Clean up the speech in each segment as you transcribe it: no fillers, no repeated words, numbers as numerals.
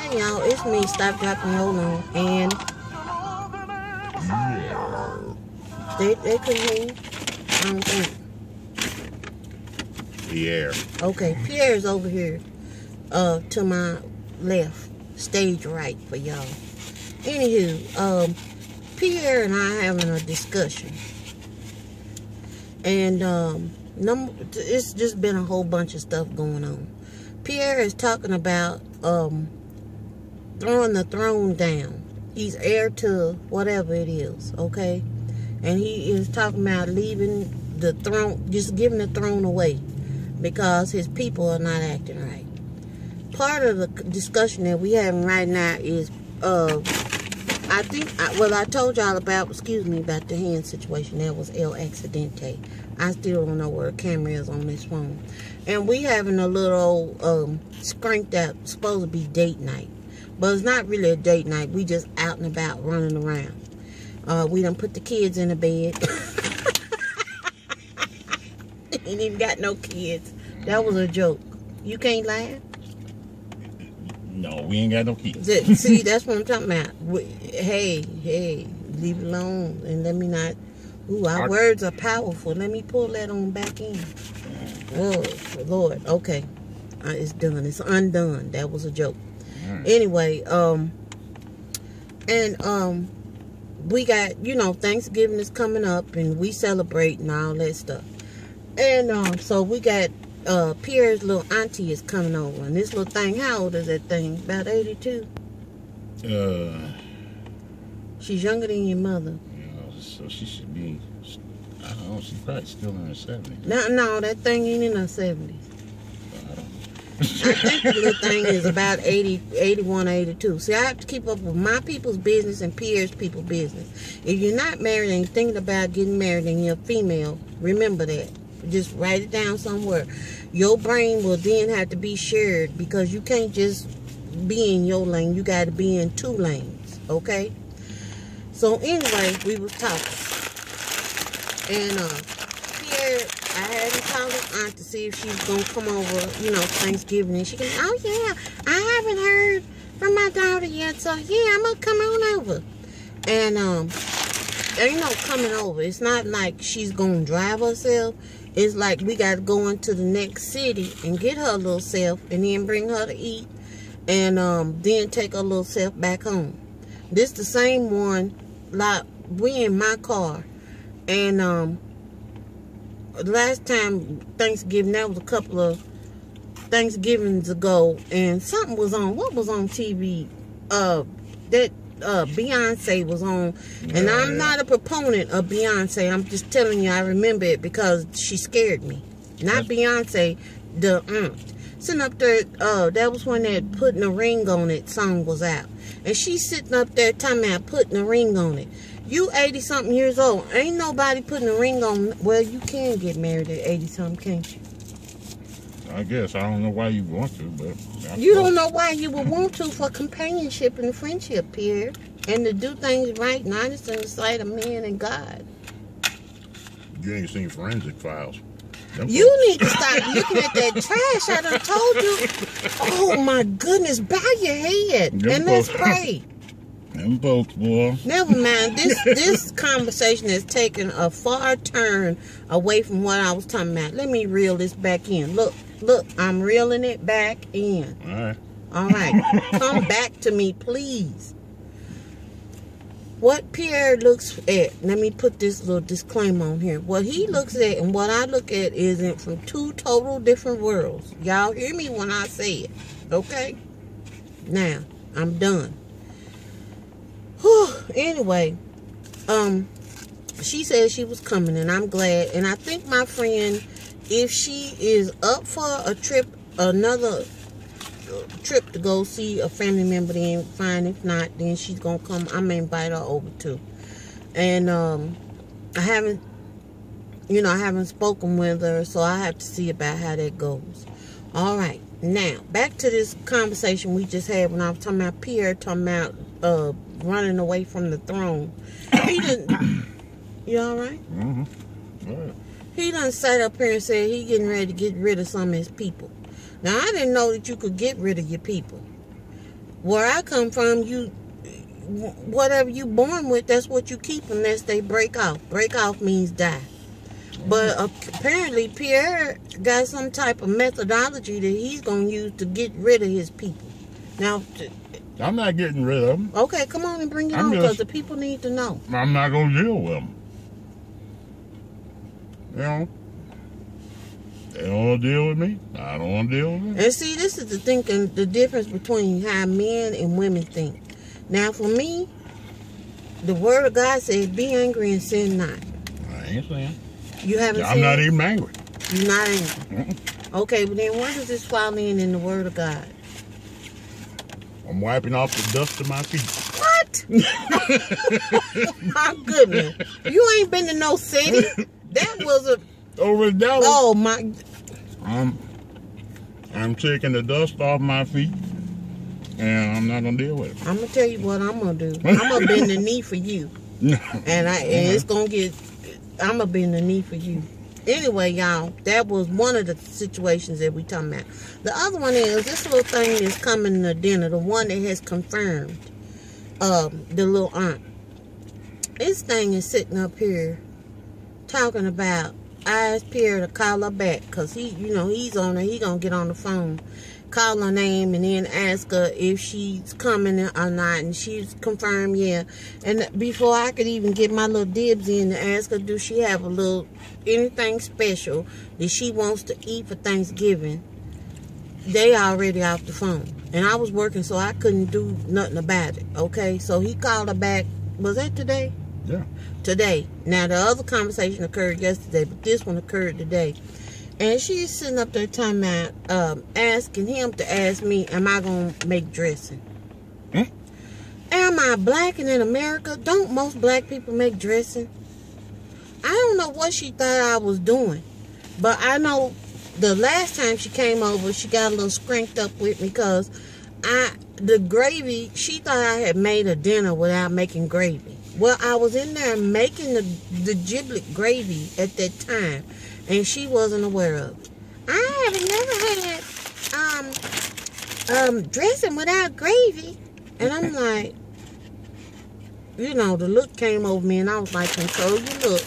Hey y'all, it's me, Stop, Drop, and Roll On, and they couldn't hear you? I don't think. Pierre. Okay, Pierre's over here, to my left, stage right for y'all. Anywho, Pierre and I having a discussion, and it's just been a whole bunch of stuff going on. Pierre is talking about throwing the throne down. He's heir to whatever it is, okay? And he is talking about leaving the throne, just giving the throne away because his people are not acting right. Part of the discussion that we having right now is, I told y'all about, about the hand situation. That was El Accidente. I still don't know where the camera is on this phone. And we having a little scrinked out, supposed to be date night. But it's not really a date night. We just out and about running around. We done put the kids in the bed. Ain't even got no kids. That was a joke. You can't laugh? No, we ain't got no kids. See, that's what I'm talking about. Hey, leave it alone and let me not. Ooh, our words are powerful. Let me pull that on back in. Oh, Lord. Okay. It's done. It's undone. That was a joke. Right. Anyway, we got, Thanksgiving is coming up and we celebrate and all that stuff. And so we got Pierre's little auntie is coming over. And this little thing, how old is that thing? About 82? She's younger than your mother. So she should be, I don't know, she's probably still in her 70s. No, that thing ain't in her 70s. I don't know. I think the little thing is about 80, 81, 82. See, I have to keep up with my people's business and Pierre's people's business. If you're not married and thinking about getting married and you're female, remember that. Just write it down somewhere. Your brain will then have to be shared because you can't just be in your lane. You got to be in two lanes, okay? So anyway, we was talking, and Pierre, I had him call his aunt to see if she was gonna come over, Thanksgiving, and she goes, "Oh yeah, I haven't heard from my daughter yet, so yeah, I'm gonna come on over." And there ain't no coming over. It's not like she's gonna drive herself. It's like we gotta go into the next city and get her little self, and then bring her to eat, and then take her little self back home. This the same one. Like, we in my car, and last time Thanksgiving, that was a couple of Thanksgivings ago, and something was on. What was on TV? That Beyonce was on, and I'm not a proponent of Beyonce. I'm just telling you, I remember it because she scared me. Not Beyonce, the aunt. Sitting up there, that was when that Putting a Ring on It song was out. And she's sitting up there talking about putting a ring on it. You 80-something years old. Ain't nobody putting a ring on. Well, you can get married at 80-something, can't you? I guess. I don't know why you want to, but... You don't know why you would want to for companionship and friendship, Pierre. And to do things right, not just in the sight of man and God. You ain't seen Forensic Files. You need to stop looking at that trash. I done told you. Oh my goodness, bow your head and let's pray. Them folks, boy. Never mind. This conversation has taken a far turn away from what I was talking about. Let me reel this back in. Look, I'm reeling it back in. All right. Come back to me, please. What Pierre looks at, let me put this little disclaimer on here. What he looks at and what I look at is from two total different worlds. Y'all hear me when I say it, okay? Now, I'm done. Whew. Anyway, she said she was coming, and I'm glad. And I think my friend, if she is up for a trip, another trip to go see a family member, then fine. If not, then she's gonna come. I'm gonna invite her over too. And I haven't spoken with her, so I have to see about how that goes. All right, now back to this conversation we just had when I was talking about Pierre talking about running away from the throne. He didn't. You all right? Mm-hmm. All right. He done sat up here and said he getting ready to get rid of some of his people. Now, I didn't know that you could get rid of your people. Where I come from, whatever you born with, that's what you keep unless they break off. Break off means die. But apparently Pierre got some type of methodology that he's going to use to get rid of his people. Now, I'm not getting rid of them. okay, come on and bring it on, because the people need to know. I'm not going to deal with them. You know? They don't want to deal with me. I don't want to deal with them. And see, this is the difference between how men and women think. Now, for me, the word of God says, be angry and sin not. I ain't saying. You haven't I'm not even angry. You're not angry. Okay, but then where does this fall in the word of God? I'm wiping off the dust of my feet. What? My goodness. You ain't been to no city. That was a... Over the devil. Oh, my... I'm taking the dust off my feet, and I'm not going to deal with it. I'm going to tell you what I'm going to do. I'm going to bend the knee for you. And it's going to get... I'm going to bend the knee for you. Anyway, y'all, that was one of the situations that we talking about. The other one is this little thing that's coming to dinner, the one that has confirmed the little aunt. This thing is sitting up here talking about, I asked Pierre to call her back because he's on her. He going to get on the phone, call her name, and then ask her if she's coming or not. And she's confirmed, yeah. And before I could even get my little dibs in to ask her, do she have a little anything special that she wants to eat for Thanksgiving, they already off the phone. And I was working, so I couldn't do nothing about it, okay? So he called her back. Was that today? Yeah. Today. Now, the other conversation occurred yesterday, but this one occurred today. And she's sitting up there talking about, asking him to ask me, am I going to make dressing? Am I black and in America? Don't most black people make dressing? I don't know what she thought I was doing. But I know the last time she came over, she got a little scranked up with me because the gravy, she thought I had made a dinner without making gravy. Well, I was in there making the giblet gravy at that time, and she wasn't aware of it. I haven't never had dressing without gravy. And I'm like, the look came over me, and I was like, control your look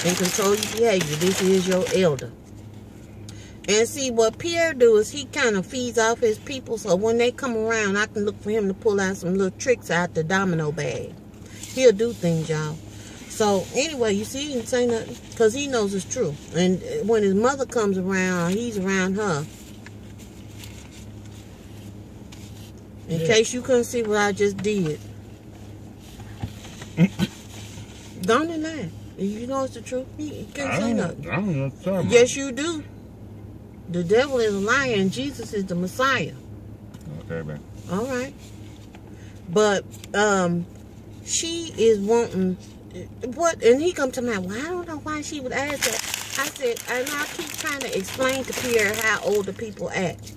and control your behavior. This is your elder. And see, what Pierre do is he kind of feeds off his people, so when they come around, I can look for him to pull out some little tricks out the domino bag. He'll do things, y'all. So, anyway, you see, he didn't say nothing because he knows it's true. And when his mother comes around, or he's around her. In case you couldn't see what I just did. Don't deny it. You know it's the truth. He couldn't say nothing. I don't know what you're talking about. Yes, you do. The devil is a liar and Jesus is the Messiah. Okay, man. All right. But, she is wanting... What? And he come to me, well, I don't know why she would ask that. I said, and I keep trying to explain to Pierre how older people act.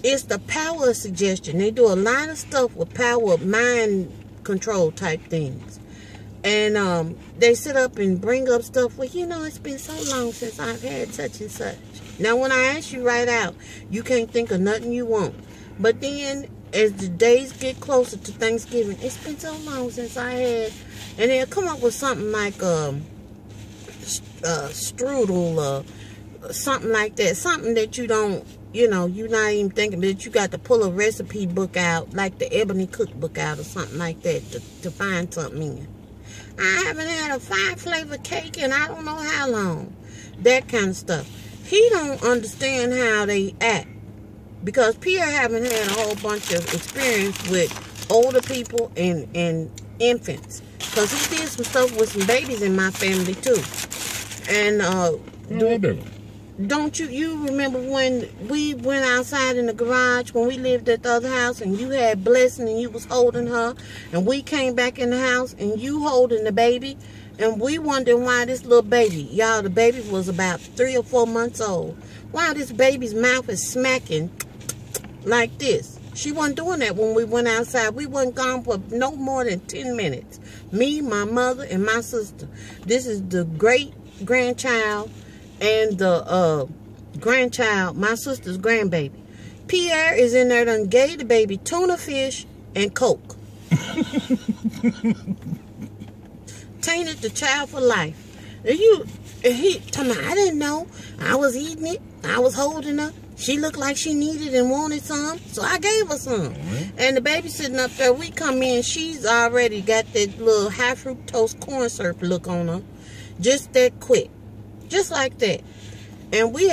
It's the power of suggestion. They do a lot of stuff with power of mind control type things. And they sit up and bring up stuff, well, it's been so long since I've had such and such. Now, when I ask you right out, you can't think of nothing you want. But then, as the days get closer to Thanksgiving, it's been so long since I had... And they'll come up with something like strudel or something like that. Something that you don't, you're not even thinking, that you got to pull a recipe book out, like the Ebony Cookbook out or something like that to find something in. I haven't had a 5-flavor cake in I don't know how long. That kind of stuff. He don't understand how they act. Because Pierre haven't had a whole bunch of experience with older people and infants. Because he did some stuff with some babies in my family, too. And, don't you remember when we went outside in the garage when we lived at the other house and you had Blessing and you was holding her and we came back in the house and you holding the baby and we wondering why this little baby, y'all, the baby was about 3 or 4 months old. Why this baby's mouth is smacking like this? She wasn't doing that when we went outside. We wasn't gone for no more than 10 minutes. Me, my mother, and my sister. This is the great-grandchild and the grandchild, my sister's grandbaby. Pierre is in there done gave the baby tuna fish and Coke. Tainted the child for life. He told me, I didn't know. I was eating it. I was holding her. She looked like she needed and wanted some, so I gave her some. And the baby sitting up there, we come in, she's already got that little high fructose corn syrup look on her. Just that quick. Just like that. And we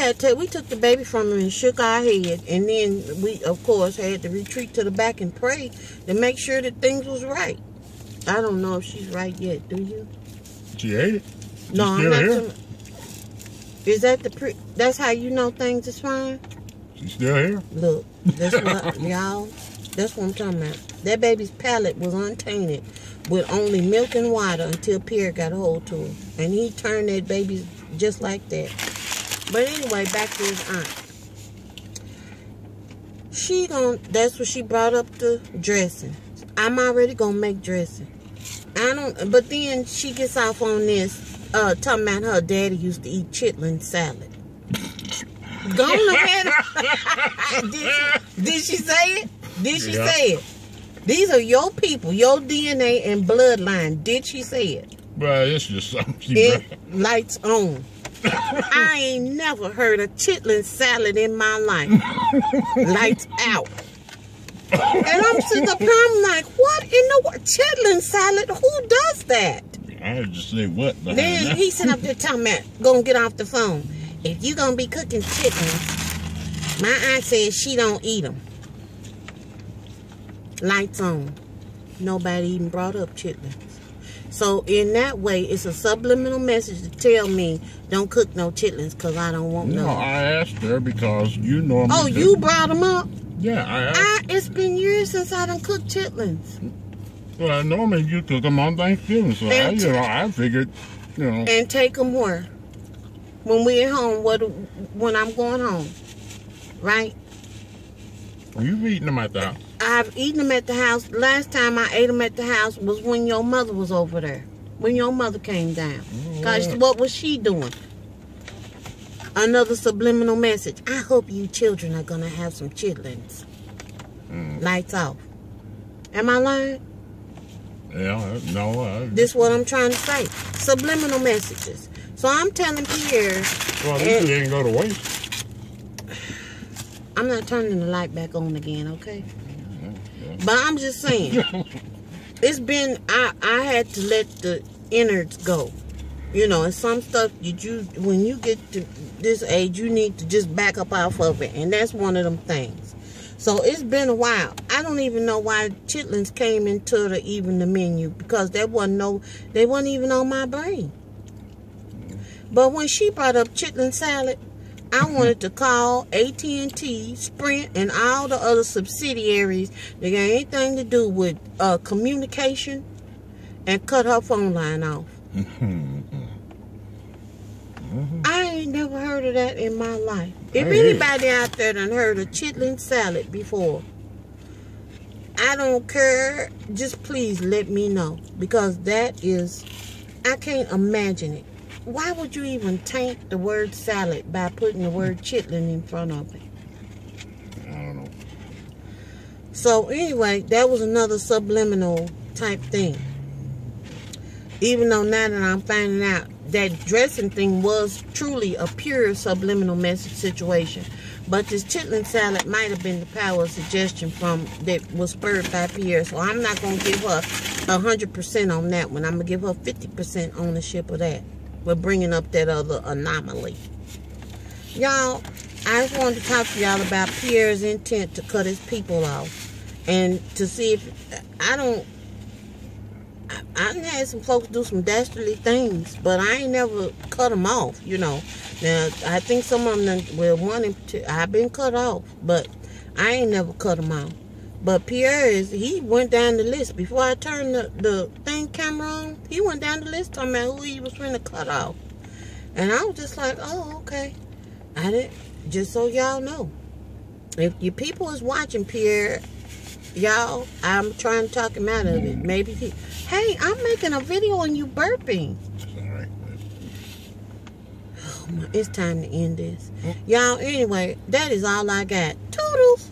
took the baby from her and shook our head. And then we, of course, had to retreat to the back and pray to make sure that things was right. I don't know if she's right yet, do you? She ate it? No, I'm not. Here? Is that that's how you know things is fine? She's still here? Look, that's what, y'all, that's what I'm talking about. That baby's palate was untainted with only milk and water until Pierre got a hold to her. And he turned that baby just like that. But anyway, back to his aunt. That's what she brought up the dressing. I'm already gonna make dressing. But then she gets off on this, talking about her daddy used to eat chitlin salad. Go on ahead. Did she say it? Did she say it? These are your people, your DNA and bloodline. Did she say it? Well, it's just something she lights on. I ain't never heard of chitlin salad in my life. Lights out. And I'm sitting up here, I'm like, what in the world? Chitlin salad? Who does that? I just say what? Then he sitting up there talking about, gonna get off the phone. If you gonna be cooking chitlins, my aunt says she don't eat them. Lights on. Nobody even brought up chitlins. So in that way, it's a subliminal message to tell me don't cook no chitlins because I don't want no. No, I asked her because you normally. Oh, you brought them up? Yeah, I asked. It's been years since I done cooked chitlins. Well, normally you cook them on Thanksgiving, so I figured, And take them where? When we're home, when I'm going home, right? You've eaten them at the house. I've eaten them at the house. Last time I ate them at the house was when your mother was over there. When your mother came down. Because what was she doing? Another subliminal message. I hope you children are going to have some chitlins. Lights off. Am I lying? Yeah, no. This is what I'm trying to say. Subliminal messages. So I'm telling Pierre. Well, this didn't go to waste. I'm not turning the light back on again, okay? But I'm just saying. It's been, I had to let the innards go. And some stuff when you get to this age, you need to just back up off of it. And that's one of them things. So it's been a while. I don't even know why chitlins came into the menu because they wasn't even on my brain. But when she brought up chitlin salad, I wanted to call AT&T, Sprint, and all the other subsidiaries that got anything to do with communication and cut her phone line off. I ain't never heard of that in my life. If anybody out there done heard of chitlin salad before, I don't care. Just please let me know. Because that is, I can't imagine it. Why would you even taint the word salad by putting the word chitlin in front of it? I don't know. So anyway, that was another subliminal type thing. Even though now that I'm finding out that dressing thing was truly a pure subliminal message situation. But this chitlin salad might have been the power of suggestion that was spurred by Pierre. So I'm not going to give her 100% on that one. I'm going to give her 50% ownership of that. We're bringing up that other anomaly. Y'all, I just wanted to talk to y'all about Pierre's intent to cut his people off. And to see if, I had some folks do some dastardly things, but I ain't never cut them off, Now, I think some of them, I've been cut off, but I ain't never cut them off. But Pierre he went down the list. Before I turned the thing camera on, he went down the list talking about who he was trying to cut off. And I was just like, oh, okay. Just so y'all know. If your people is watching Pierre, y'all, I'm trying to talk him out of it. Maybe hey, I'm making a video on you burping. All right. Oh, it's time to end this. Y'all, anyway, that is all I got. Toodles.